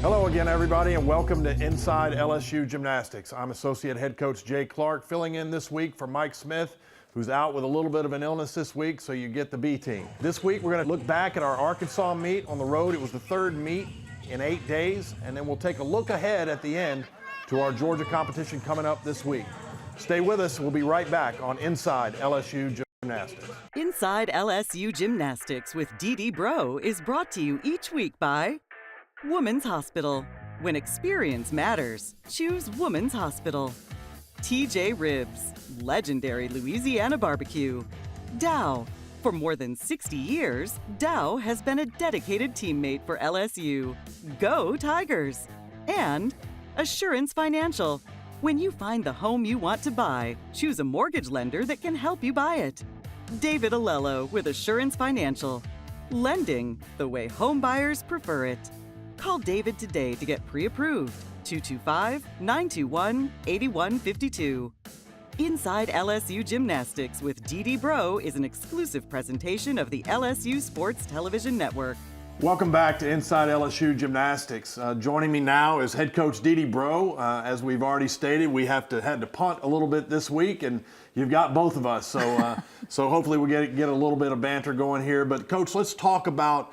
Hello again, everybody, and welcome to Inside LSU Gymnastics. I'm Associate Head Coach Jay Clark, filling in this week for Mike Smith, who's out with a little bit of an illness this week, so you get the B team. This week, we're going to look back at our Arkansas meet on the road. It was the third meet in 8 days, and then we'll take a look ahead at the end to our Georgia competition coming up this week. Stay with us. We'll be right back on Inside LSU Gymnastics. Inside LSU Gymnastics with Dee Bro is brought to you each week by Woman's Hospital. When experience matters, choose Woman's Hospital. TJ Ribs, legendary Louisiana barbecue. Dow. For more than 60 years, Dow has been a dedicated teammate for LSU. Go Tigers! And Assurance Financial. When you find the home you want to buy, choose a mortgage lender that can help you buy it. David Alello with Assurance Financial. Lending the way home buyers prefer it. Call David today to get pre-approved. 225-921-8152. Inside LSU Gymnastics with Dee Bro is an exclusive presentation of the LSU Sports Television Network. Welcome back to Inside LSU Gymnastics. Joining me now is Head Coach Dee Bro. As we've already stated, we had to punt a little bit this week, and you've got both of us. So, so hopefully we get a little bit of banter going here. But Coach, let's talk about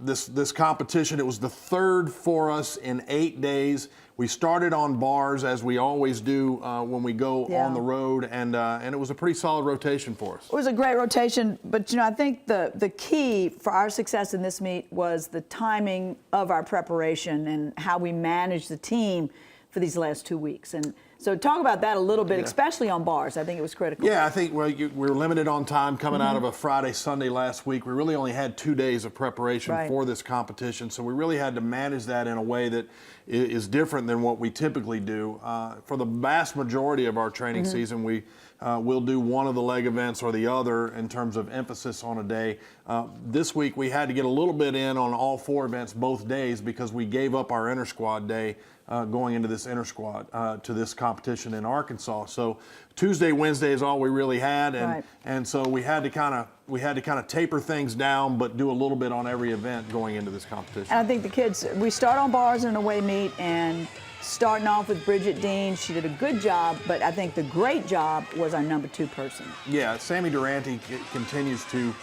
this competition. It was the third for us in 8 days. We started on bars, as we always do when we go on the road, and it was a pretty solid rotation for us. It was a great rotation, but I think the key for our success in this meet was the timing of our preparation and how we managed the team for these last 2 weeks. And so talk about that a little bit, especially on bars. I think it was critical. Yeah, I think we were limited on time coming out of a Friday, Sunday last week. We really only had 2 days of preparation for this competition, so we really had to manage that in a way that is different than what we typically do. For the vast majority of our training season, we will do one of the leg events or the other in terms of emphasis on a day. This week we had to get a little bit in on all 4 events both days because we gave up our inter-squad day going into this inter-squad to this competition in Arkansas. So Tuesday, Wednesday is all we really had, and so we had to kind of taper things down, but do a little bit on every event going into this competition. And I think the kids, we start on bars in an away meet, and starting off with Bridget Dean, she did a good job, but I think the great job was our number 2 person. Yeah, Sammy Durante continues to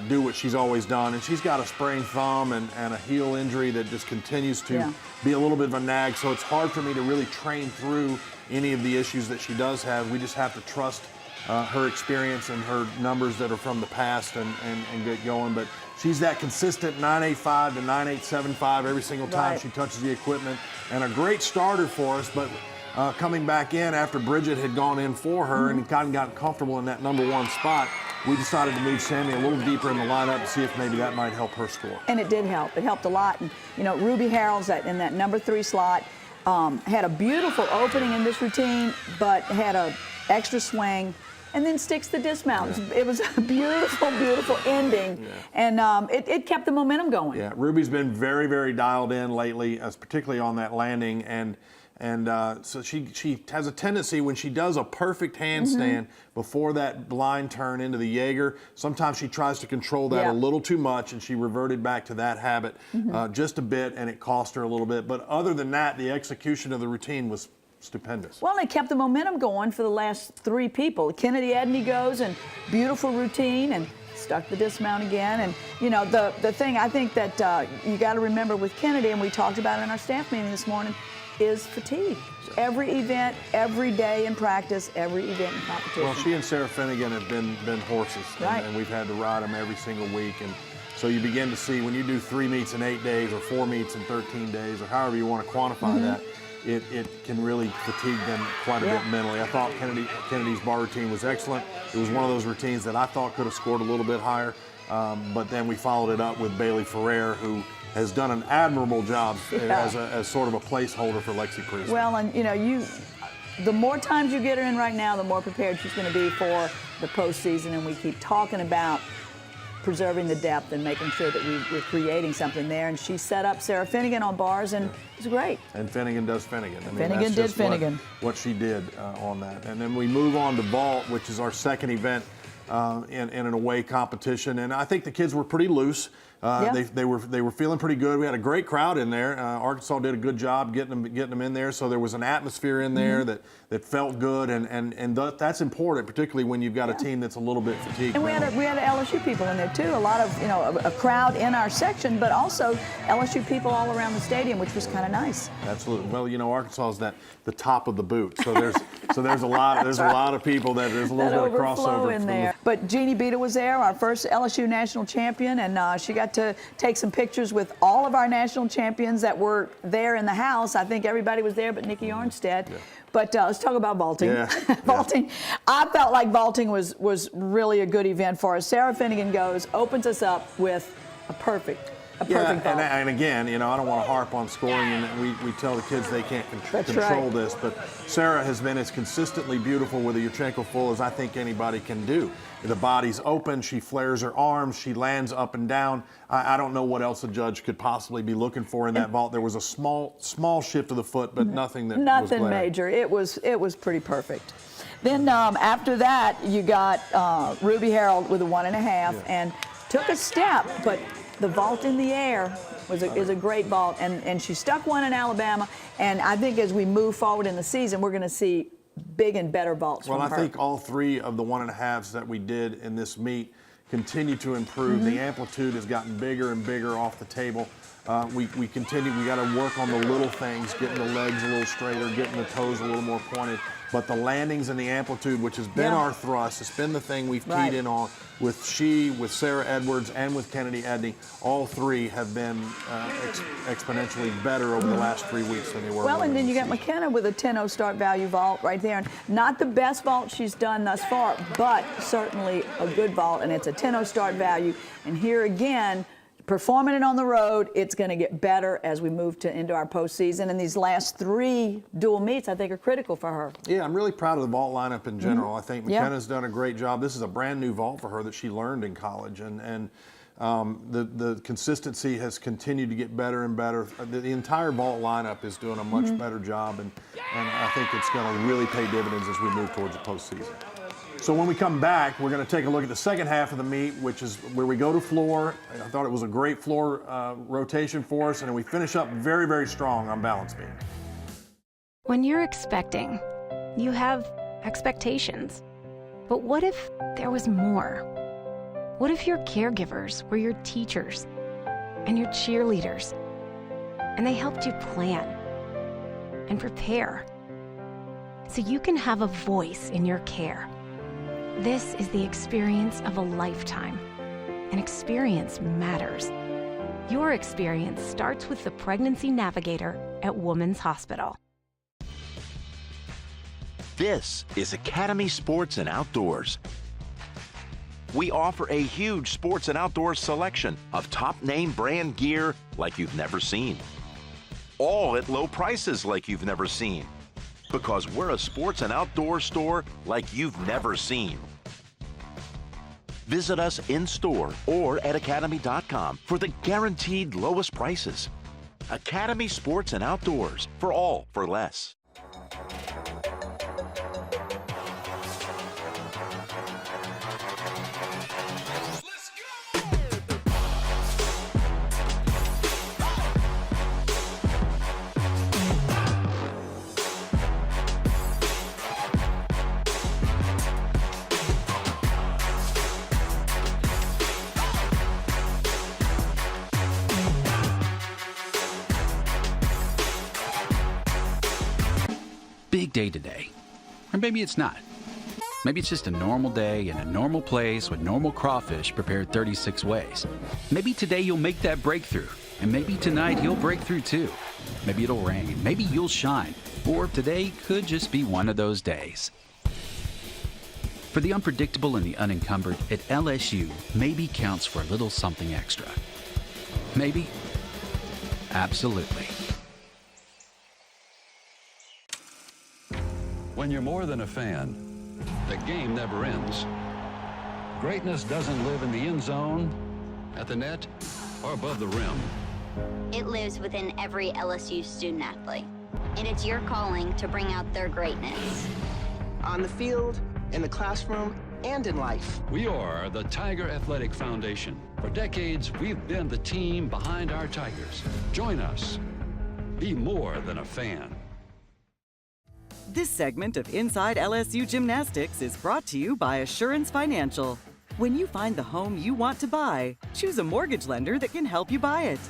do what she's always done, and she's got a sprained thumb and a heel injury that just continues to be a little bit of a nag, so it's hard for me to really train through any of the issues that she does have. We just have to trust her experience and her numbers that are from the past and get going. But she's that consistent 985 to 9875 every single time she touches the equipment, and a great starter for us. But coming back in after Bridget had gone in for her and kind of gotten comfortable in that number 1 spot, we decided to move Sammy a little deeper in the lineup to see if maybe that might help her score. And it did help. It helped a lot. And, Ruby Harrell's in that number 3 slot had a beautiful opening in this routine, but had a extra swing and then sticks the dismount. It was a beautiful, beautiful ending, and it kept the momentum going. Yeah, Ruby's been very, very dialed in lately, particularly on that landing, and so she has a tendency when she does a perfect handstand before that blind turn into the Jaeger, sometimes she tries to control that a little too much, and she reverted back to that habit just a bit, and it cost her a little bit. But other than that, the execution of the routine was stupendous. Well, they kept the momentum going for the last 3 people. Kennedy Edney goes, and beautiful routine, and stuck the dismount again. And, the thing I think that you got to remember with Kennedy, and we talked about it in our staff meeting this morning, is fatigue. Every event, every day in practice, every event in competition. Well, she and Sarah Finnegan have been horses, and we've had to ride them every single week. And so you begin to see when you do 3 meets in 8 days or 4 meets in 13 days or however you want to quantify that, it can really fatigue them quite a bit mentally. I thought Kennedy's bar routine was excellent. It was one of those routines that I thought could have scored a little bit higher, but then we followed it up with Bailey Ferrer, who has done an admirable job as sort of a placeholder for Lexi Priest. Well, and the more times you get her in right now, the more prepared she's going to be for the postseason, and we keep talking about preserving the depth and making sure that we're creating something there. And she set up Sarah Finnegan on bars, and it was great. And Finnegan does Finnegan. I mean, Finnegan did Finnegan. What she did on that. And then we move on to vault, which is our second event in an away competition, and I think the kids were pretty loose. They were feeling pretty good. We had a great crowd in there. Arkansas did a good job getting them in there. So there was an atmosphere in there that felt good, and that's important, particularly when you've got a team that's a little bit fatigued. And we had LSU people in there too. A lot of a crowd in our section, but also LSU people all around the stadium, which was kind of nice. Absolutely. Well, Arkansas is the top of the boot, so there's a lot of people there's a little bit of crossover in there. But Jeannie Beta was there, our first LSU national champion, and she got to take some pictures with all of our national champions that were there in the house. I think everybody was there but Nikki Armstead. Yeah. But let's talk about vaulting. Yeah. Vaulting. Yeah. I felt like vaulting was really a good event for us. Sarah Finnegan opens us up with a perfect vault. And again, I don't want to harp on scoring, and we tell the kids they can't control this, but Sarah has been as consistently beautiful with a Yurchenko full as I think anybody can do. The body's open, she flares her arms, she lands up and down. I don't know what else a judge could possibly be looking for in that vault. There was a small shift of the foot, but nothing major. It was pretty perfect. Then after that, you got Ruby Harold with a 1.5 and took a step, but the vault in the air is a great vault, and she stuck one in Alabama, and I think as we move forward in the season, we're going to see big and better vaults from her. Well, I think all 3 of the 1.5s that we did in this meet continue to improve. The amplitude has gotten bigger and bigger off the table. We continue. We got to work on the little things, getting the legs a little straighter, getting the toes a little more pointed. But the landings and the amplitude, which has been our thrust, it's been the thing we've keyed in on with Sarah Edwards, and with Kennedy Edney. All 3 have been exponentially better over the last 3 weeks than they were. Well, and then you got McKenna with a 10.0 start value vault right there. Not the best vault she's done thus far, but certainly a good vault, and it's a 10.0 start value. And here again, performing it on the road, it's going to get better as we move into our postseason. And these last 3 dual meets, I think, are critical for her. Yeah, I'm really proud of the vault lineup in general. I think McKenna's done a great job. This is a brand new vault for her that she learned in college, and the consistency has continued to get better and better. The entire vault lineup is doing a much better job, and I think it's going to really pay dividends as we move towards the postseason. So when we come back, we're going to take a look at the second half of the meet, which is where we go to floor. I thought it was a great floor rotation for us, and then we finish up very, very strong on balance beam. When you're expecting, you have expectations. But what if there was more? What if your caregivers were your teachers and your cheerleaders, and they helped you plan and prepare so you can have a voice in your care? This is the experience of a lifetime, and experience matters. Your experience starts with the Pregnancy Navigator at Women's Hospital. This is Academy Sports and Outdoors. We offer a huge sports and outdoors selection of top name brand gear like you've never seen. All at low prices like you've never seen. Because we're a sports and outdoor store like you've never seen. Visit us in-store or at academy.com for the guaranteed lowest prices. Academy Sports and Outdoors, for all for less. Big day today. Or maybe it's not. Maybe it's just a normal day in a normal place with normal crawfish prepared 36 ways. Maybe today you'll make that breakthrough, and maybe tonight you'll break through too. Maybe it'll rain, maybe you'll shine, or today could just be one of those days. For the unpredictable and the unencumbered, at LSU, maybe counts for a little something extra. Maybe? Absolutely. When you're more than a fan, the game never ends. Greatness doesn't live in the end zone, at the net, or above the rim. It lives within every LSU student athlete, and it's your calling to bring out their greatness. On the field, in the classroom, and in life. We are the Tiger Athletic Foundation. For decades, we've been the team behind our Tigers. Join us. Be more than a fan. This segment of Inside LSU Gymnastics is brought to you by Assurance Financial. When you find the home you want to buy, choose a mortgage lender that can help you buy it.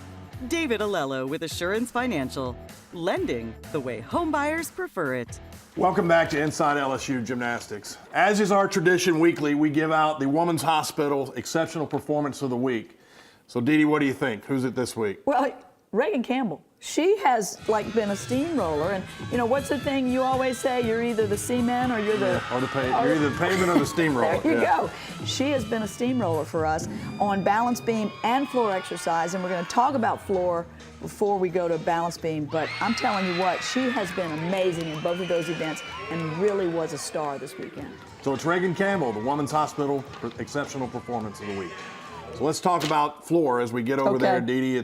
David Alello with Assurance Financial. Lending the way home buyers prefer it. Welcome back to Inside LSU Gymnastics. As is our tradition weekly, we give out the Women's Hospital Exceptional Performance of the Week. So, Dee Dee, what do you think? Who's it this week? Well, Reagan Campbell. She has been a steamroller, and what's the thing you always say? You're either the cement or you're the you're either the pavement or the steamroller. There you go. She has been a steamroller for us on balance beam and floor exercise, and we're going to talk about floor before we go to balance beam. But I'm telling you what, she has been amazing in both of those events and really was a star this weekend. So it's Reagan Campbell, the Women's Hospital Exceptional Performance of the Week. So let's talk about floor as we get over there, Dee Dee.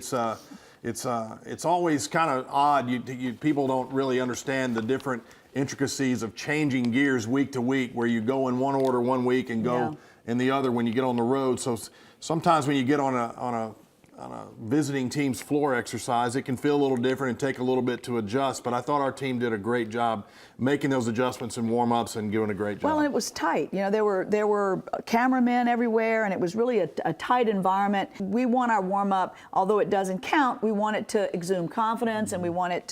It's always kind of odd. People don't really understand the different intricacies of changing gears week to week, where you go in one order one week and go in the other when you get on the road. So sometimes when you get on a visiting team's floor exercise, it can feel a little different and take a little bit to adjust. But I thought our team did a great job making those adjustments and warm-ups and doing a great job. Well, and it was tight. There were cameramen everywhere, and it was really a tight environment. We want our warm-up, although it doesn't count, we want it to exude confidence, and we want it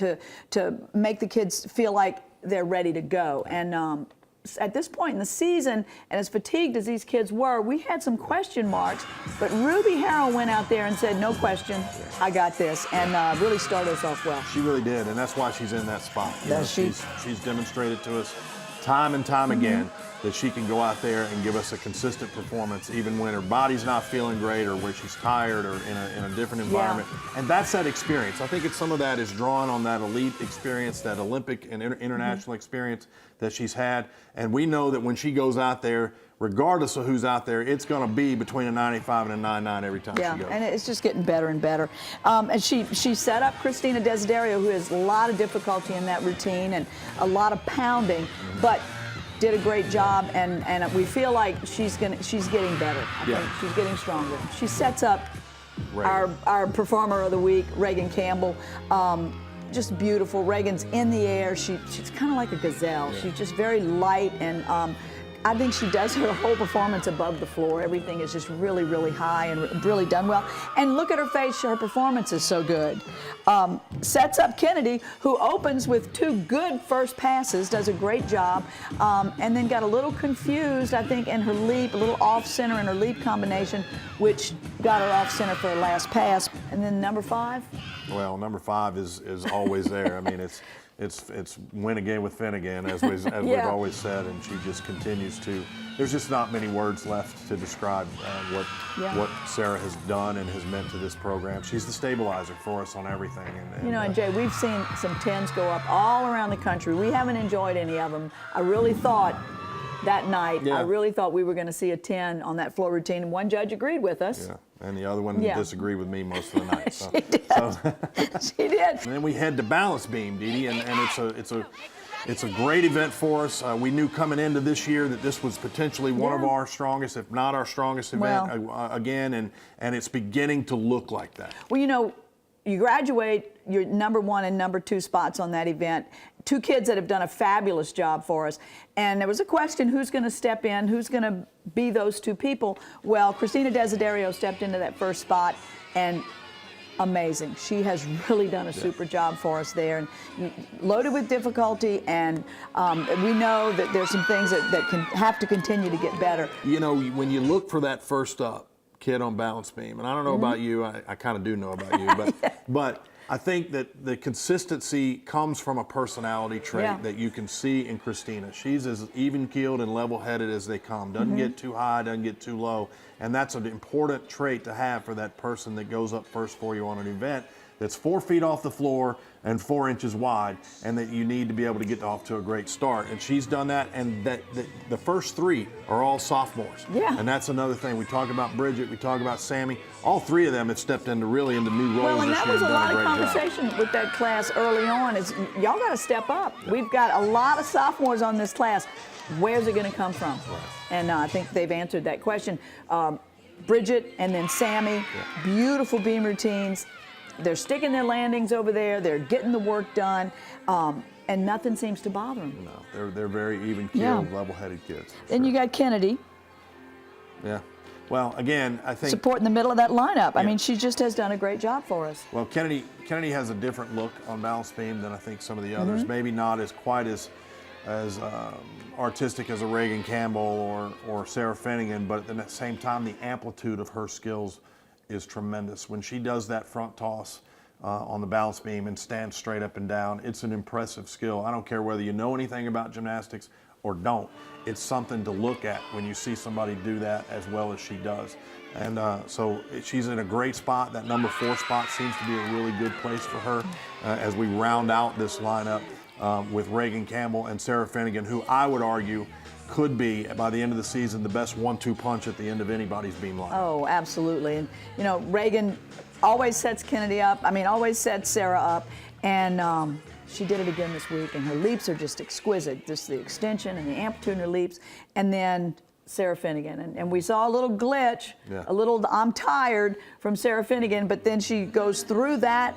to make the kids feel like they're ready to go. And at this point in the season, and as fatigued as these kids were, we had some question marks, but Ruby Harrell went out there and said, no question, I got this, and really started us off well. She really did, and that's why she's in that spot. She's demonstrated to us time and time again that she can go out there and give us a consistent performance, even when her body's not feeling great or where she's tired or in a different environment. And that's that experience. I think some of that is drawn on that elite experience, that Olympic and international experience that she's had. And we know that when she goes out there, regardless of who's out there, it's going to be between a 95 and a 99 every time she goes. And it's just getting better and better. And she set up Christina Desiderio, who has a lot of difficulty in that routine and a lot of pounding, but did a great job, and we feel like she's getting better. I think she's getting stronger. She sets up our performer of the week, Reagan Campbell. Just beautiful. Reagan's in the air. She's kind of like a gazelle. She's just very light, and I think she does her whole performance above the floor. Everything is just really, really high and really done well. And look at her face. Her performance is so good. Sets up Kennedy, who opens with 2 good first passes, does a great job, and then got a little confused, I think, in her leap, a little off-center in her leap combination, which got her off-center for her last pass. And then number 5? Well, number 5 is always there. I mean, it's win again with Finnegan, as we've always said, and she just continues to. There's just not many words left to describe what Sarah has done and has meant to this program. She's the stabilizer for us on everything. And Jay, we've seen some 10s go up all around the country. We haven't enjoyed any of them. I really thought that night, I really thought we were going to see a 10 on that floor routine, and one judge agreed with us. Yeah. And the other one disagreed with me most of the night. So. She did. She did. And then we head to balance beam, Dee Dee, and it's a great event for us. We knew coming into this year that this was potentially one of our strongest, if not our strongest event again, and it's beginning to look like that. Well, you graduate your number 1 and number 2 spots on that event. 2 kids that have done a fabulous job for us. And there was a question, who's going to step in? Who's going to be those 2 people? Well, Christina Desiderio stepped into that first spot, and amazing. She has really done a super job for us there, and loaded with difficulty, and we know that there's some things that can have to continue to get better. When you look for that first up kid on balance beam, and I don't know about you, I kind of do know about you, but I think that the consistency comes from a personality trait that you can see in Christina. She's as even-keeled and level-headed as they come. Doesn't get too high, doesn't get too low. And that's an important trait to have for that person that goes up first for you on an event that's 4 feet off the floor and 4 inches wide, and that you need to be able to get off to a great start. And she's done that, and the first 3 are all sophomores. Yeah. And that's another thing. We talk about Bridget, we talk about Sammy. All 3 of them have stepped into new roles and this that year was and a lot done a of great job. conversation with that class early on, is y'all got to step up. We've got a lot of sophomores on this class. Where's it going to come from? Right. And I think they've answered that question. Bridget and then Sammy, beautiful beam routines. They're sticking their landings over there. They're getting the work done, and nothing seems to bother them. No, they're very even-keeled, level-headed kids. Then you got Kennedy. Yeah. Well, again, I think support in the middle of that lineup. I mean, she just has done a great job for us. Well, Kennedy has a different look on balance beam than I think some of the others. Maybe not as quite as artistic as a Reagan Campbell or Sarah Finnegan, but at the same time, the amplitude of her skills is tremendous. When she does that front toss on the balance beam and stands straight up and down, it's an impressive skill. I don't care whether you know anything about gymnastics or don't. It's something to look at when you see somebody do that as well as she does. And so she's in a great spot. That number 4 spot seems to be a really good place for her as we round out this lineup with Reagan Campbell and Sarah Finnegan, who I would argue could be, by the end of the season, the best 1-2 punch at the end of anybody's beam line. Oh, absolutely. And, you know, Reagan always sets Kennedy up. I mean, always sets Sarah up. And she did it again this week, and her leaps are just exquisite. Just the extension and the amplitude in her leaps. And then Sarah Finnegan. And we saw a little glitch, a little I'm tired from Sarah Finnegan, but then she goes through that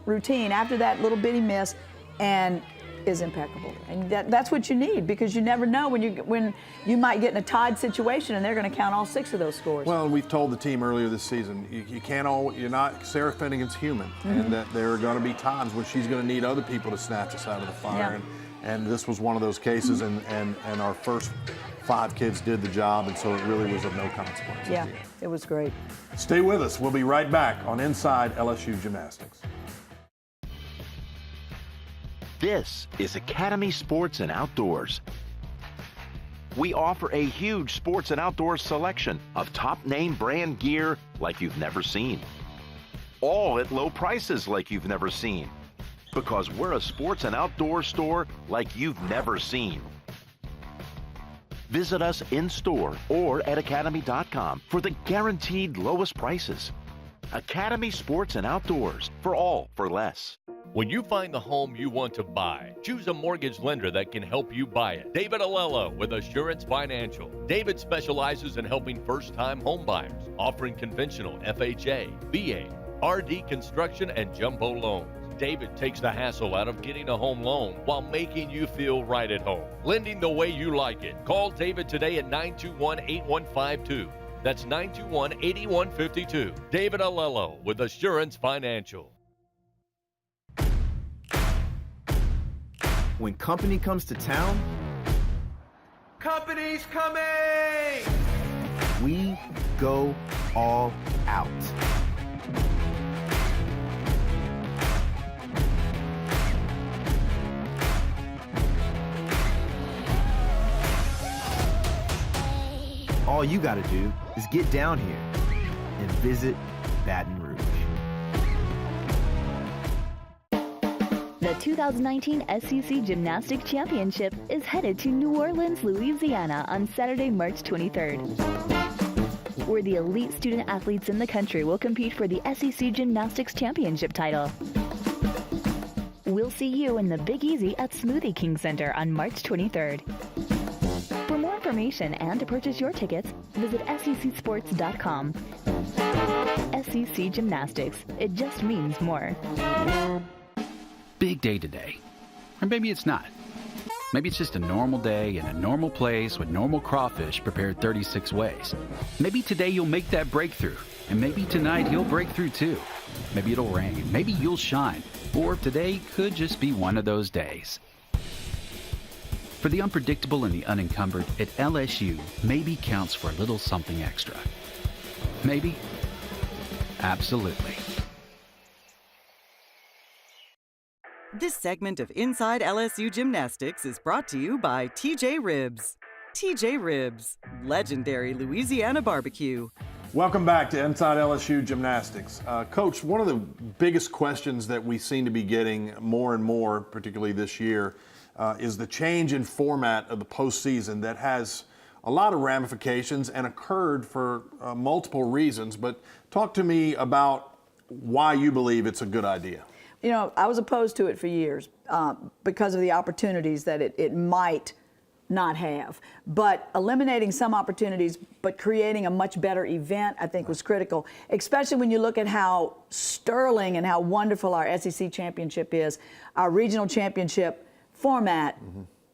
routine after that little bitty miss and is impeccable. And that's what you need, because you never know when you might get in a tied situation and they're going to count all 6 of those scores. Well, we've told the team earlier this season, you're not, Sarah Finnegan's human, and that there are going to be times when she's going to need other people to snatch us out of the fire. And this was one of those cases, and our first 5 kids did the job, and so it really was of no consequence. Yeah, it was great. Stay with us. We'll be right back on Inside LSU Gymnastics. This is Academy Sports and Outdoors. We offer a huge sports and outdoors selection of top name brand gear like you've never seen. All at low prices like you've never seen. Because we're a sports and outdoor store like you've never seen. Visit us in store or at academy.com for the guaranteed lowest prices. Academy Sports and Outdoors, for all for less. When you find the home you want to buy, choose a mortgage lender that can help you buy it. David Alello with Assurance Financial. David specializes in helping first-time home buyers, offering conventional FHA, VA, RD construction, and jumbo loans. David takes the hassle out of getting a home loan while making you feel right at home. Lending the way you like it. Call David today at 921-8152. That's 921-8152. David Alello with Assurance Financial. When company comes to town, company's coming! We go all out. All you gotta do is get down here and visit Baton Rouge. The 2019 SEC Gymnastics Championship is headed to New Orleans, Louisiana on Saturday, March 23rd, where the elite student athletes in the country will compete for the SEC Gymnastics Championship title. We'll see you in the Big Easy at Smoothie King Center on March 23rd. For more information and to purchase your tickets, visit secsports.com. SEC Gymnastics, it just means more. Big day today. Or maybe it's not. Maybe it's just a normal day in a normal place with normal crawfish prepared 36 ways. Maybe today you'll make that breakthrough, and maybe tonight he'll break through too. Maybe it'll rain, maybe you'll shine, or today could just be one of those days. For the unpredictable and the unencumbered, at LSU, maybe counts for a little something extra. Maybe? Absolutely. This segment of Inside LSU Gymnastics is brought to you by TJ Ribs. TJ Ribs, legendary Louisiana barbecue. Welcome back to Inside LSU Gymnastics. Coach, one of the biggest questions that we seem to be getting more and more, particularly this year, is the change in format of the postseason that has a lot of ramifications and occurred for multiple reasons. But talk to me about why you believe it's a good idea. You know, I was opposed to it for years because of the opportunities that it might not have. But eliminating some opportunities, but creating a much better event, I think was critical, especially when you look at how sterling and how wonderful our SEC championship is. Our regional championship format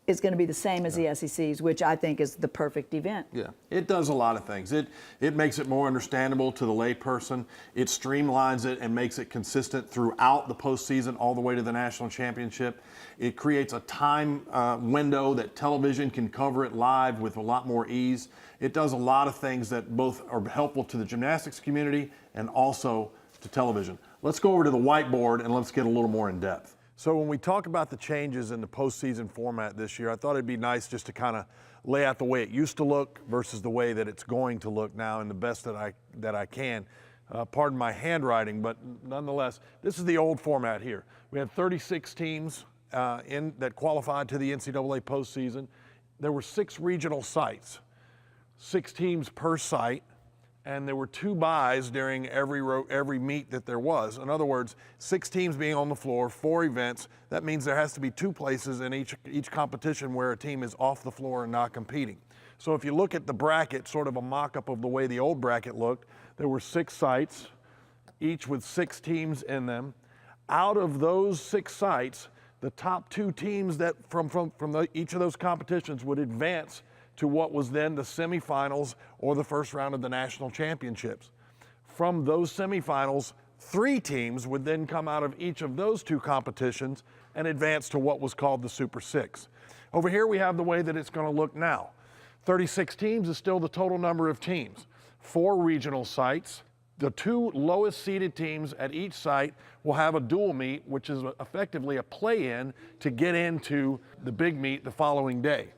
is going to be the same as the SEC's, which I think is the perfect event. Yeah, it does a lot of things. It makes it more understandable to the layperson. It streamlines it and makes it consistent throughout the postseason all the way to the national championship. It creates a time window that television can cover it live with a lot more ease. It does a lot of things that both are helpful to the gymnastics community and also to television. Let's go over to the whiteboard and let's get a little more in depth. So when we talk about the changes in the postseason format this year, I thought it'd be nice just to kind of lay out the way it used to look versus the way that it's going to look now, and the best that I can. Pardon my handwriting, but nonetheless, this is the old format here. We had 36 teams that qualified to the NCAA postseason. There were 6 regional sites, 6 teams per site, and there were 2 byes during every meet that there was. In other words, 6 teams being on the floor, 4 events. That means there has to be 2 places in each competition where a team is off the floor and not competing. So if you look at the bracket, sort of a mock-up of the way the old bracket looked, there were 6 sites, each with 6 teams in them. Out of those 6 sites, the top 2 teams that from each of those competitions would advance to what was then the semifinals or the first round of the national championships. From those semifinals, 3 teams would then come out of each of those 2 competitions and advance to what was called the Super 6. Over here we have the way that it's going to look now. 36 teams is still the total number of teams. 4 regional sites. The 2 lowest seeded teams at each site will have a dual meet, which is effectively a play-in to get into the big meet the following day.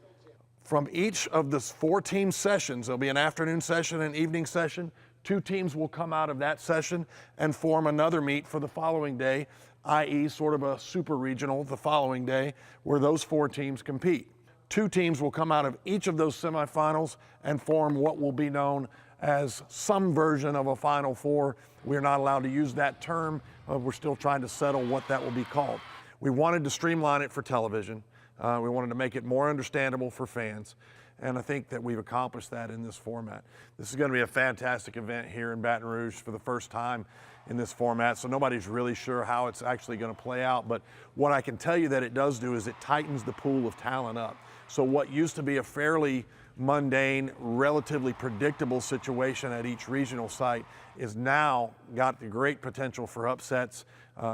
From each of the 4-team sessions, there'll be an afternoon session and evening session. 2 teams will come out of that session and form another meet for the following day, i.e. sort of a super regional the following day where those 4 teams compete. 2 teams will come out of each of those semifinals and form what will be known as some version of a Final Four. We're not allowed to use that term. We're still trying to settle what that will be called. We wanted to streamline it for television. We wanted to make it more understandable for fans, and I think that we've accomplished that in this format. This is going to be a fantastic event here in Baton Rouge for the first time in this format, so nobody's really sure how it's actually going to play out, but what I can tell you that it does do is it tightens the pool of talent up. So what used to be a fairly mundane, relatively predictable situation at each regional site is now got the great potential for upsets,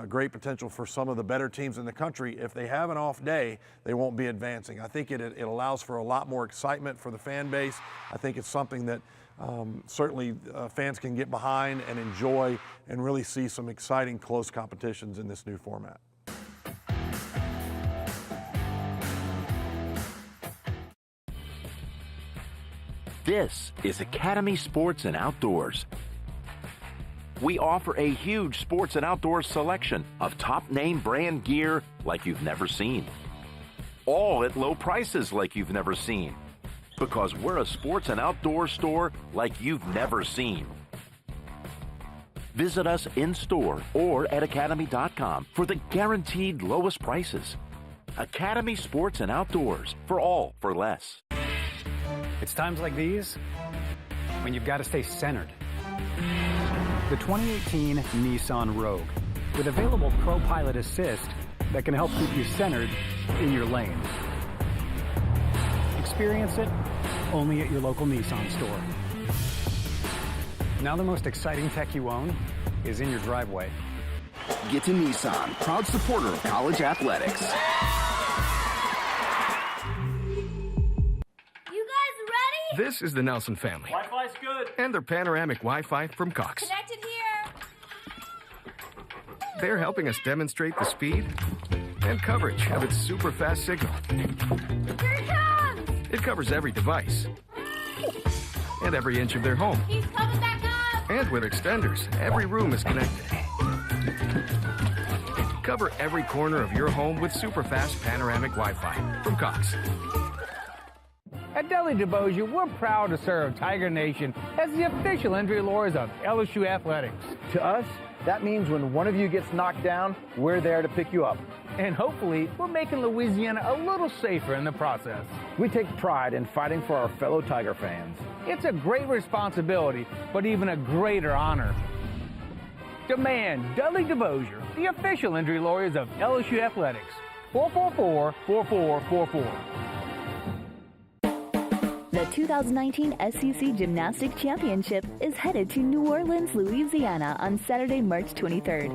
great potential for some of the better teams in the country. If they have an off day, they won't be advancing. I think it allows for a lot more excitement for the fan base. I think it's something that certainly fans can get behind and enjoy and really see some exciting close competitions in this new format. This is Academy Sports and Outdoors. We offer a huge sports and outdoors selection of top name brand gear like you've never seen. All at low prices like you've never seen. Because we're a sports and outdoor store like you've never seen. Visit us in store or at academy.com for the guaranteed lowest prices. Academy Sports and Outdoors, for all for less. It's times like these when you've got to stay centered. The 2018 Nissan Rogue, with available Pro Pilot Assist that can help keep you centered in your lane. Experience it only at your local Nissan store. Now the most exciting tech you own is in your driveway. Get to Nissan, proud supporter of college athletics. This is the Nelson family. Wi-Fi's good. And their panoramic Wi-Fi from Cox. Connected here. They're helping us demonstrate the speed and coverage of its super fast signal. Here it comes! It covers every device and every inch of their home. He's coming back up! And with extenders, every room is connected. Cover every corner of your home with super fast panoramic Wi-Fi from Cox. At Deli DeBossier, we're proud to serve Tiger Nation as the official entry lures of LSU Athletics. To us, that means when one of you gets knocked down, we're there to pick you up. And hopefully, we're making Louisiana a little safer in the process. We take pride in fighting for our fellow Tiger fans. It's a great responsibility, but even a greater honor. Demand Dudley DeBosier, the official injury lawyers of LSU Athletics. 444-4444. The 2019 SEC Gymnastics Championship is headed to New Orleans, Louisiana on Saturday, March 23rd,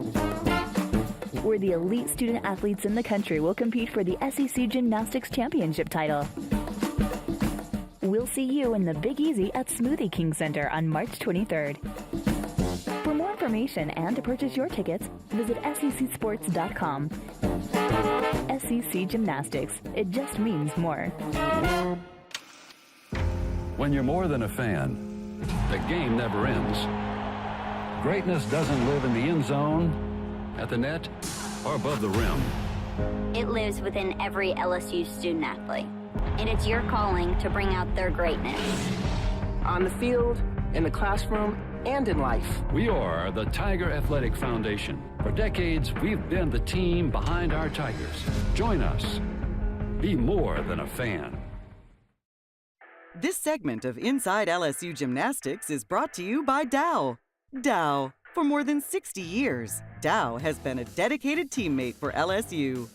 where the elite student athletes in the country will compete for the SEC Gymnastics Championship title. We'll see you in the Big Easy at Smoothie King Center on March 23rd. For more information and to purchase your tickets, visit secsports.com. SEC Gymnastics, it just means more. When you're more than a fan, the game never ends. Greatness doesn't live in the end zone, at the net, or above the rim. It lives within every LSU student athlete, and it's your calling to bring out their greatness. On the field, in the classroom, and in life. We are the Tiger Athletic Foundation. For decades, we've been the team behind our Tigers. Join us. Be more than a fan. This segment of Inside LSU Gymnastics is brought to you by Dow. Dow. For more than 60 years, Dow has been a dedicated teammate for LSU.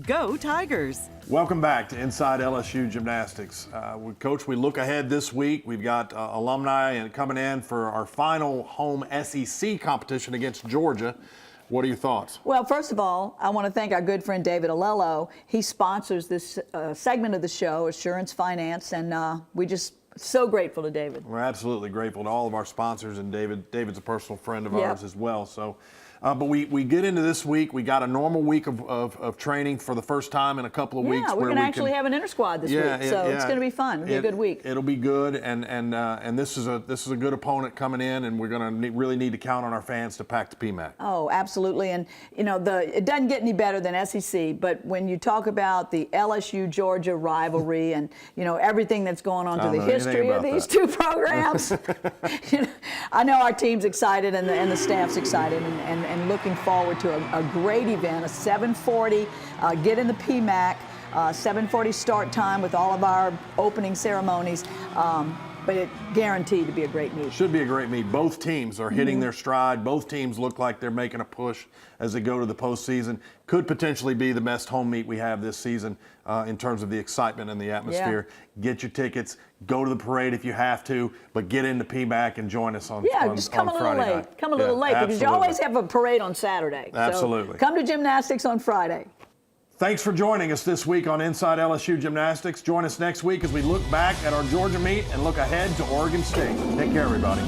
Go Tigers! Welcome back to Inside LSU Gymnastics. Coach, we look ahead this week. We've got alumni coming in for our final home SEC competition against Georgia. What are your thoughts? Well, first of all, I want to thank our good friend David Alello. He sponsors this segment of the show, Assurance Finance, and we just so grateful to David. We're absolutely grateful to all of our sponsors, and David's a personal friend of ours as well. So, but we get into this week. We got a normal week of training for the first time in a couple of weeks. Yeah, we're going to actually have an inter-squad this week, so it's going to be fun. It'll be a good week. It'll be good, and this is a good opponent coming in, and we're going to really need to count on our fans to pack the PMAC. Oh, absolutely, and you know it doesn't get any better than SEC. But when you talk about the LSU Georgia rivalry and everything that's going on to the history of these two programs, I know our team's excited and the staff's excited and looking forward to a great event, a 7:40, get in the PMAC, 7:40 start time with all of our opening ceremonies, but it's guaranteed to be a great meet. Should be a great meet. Both teams are hitting their stride. Both teams look like they're making a push as they go to the postseason. Could potentially be the best home meet we have this season in terms of the excitement and the atmosphere. Yeah. Get your tickets. Go to the parade if you have to, but get into PMAC and join us on Friday night. Just come a little late. Come a little late because you always have a parade on Saturday. Absolutely. So come to gymnastics on Friday. Thanks for joining us this week on Inside LSU Gymnastics. Join us next week as we look back at our Georgia meet and look ahead to Oregon State. Take care, everybody.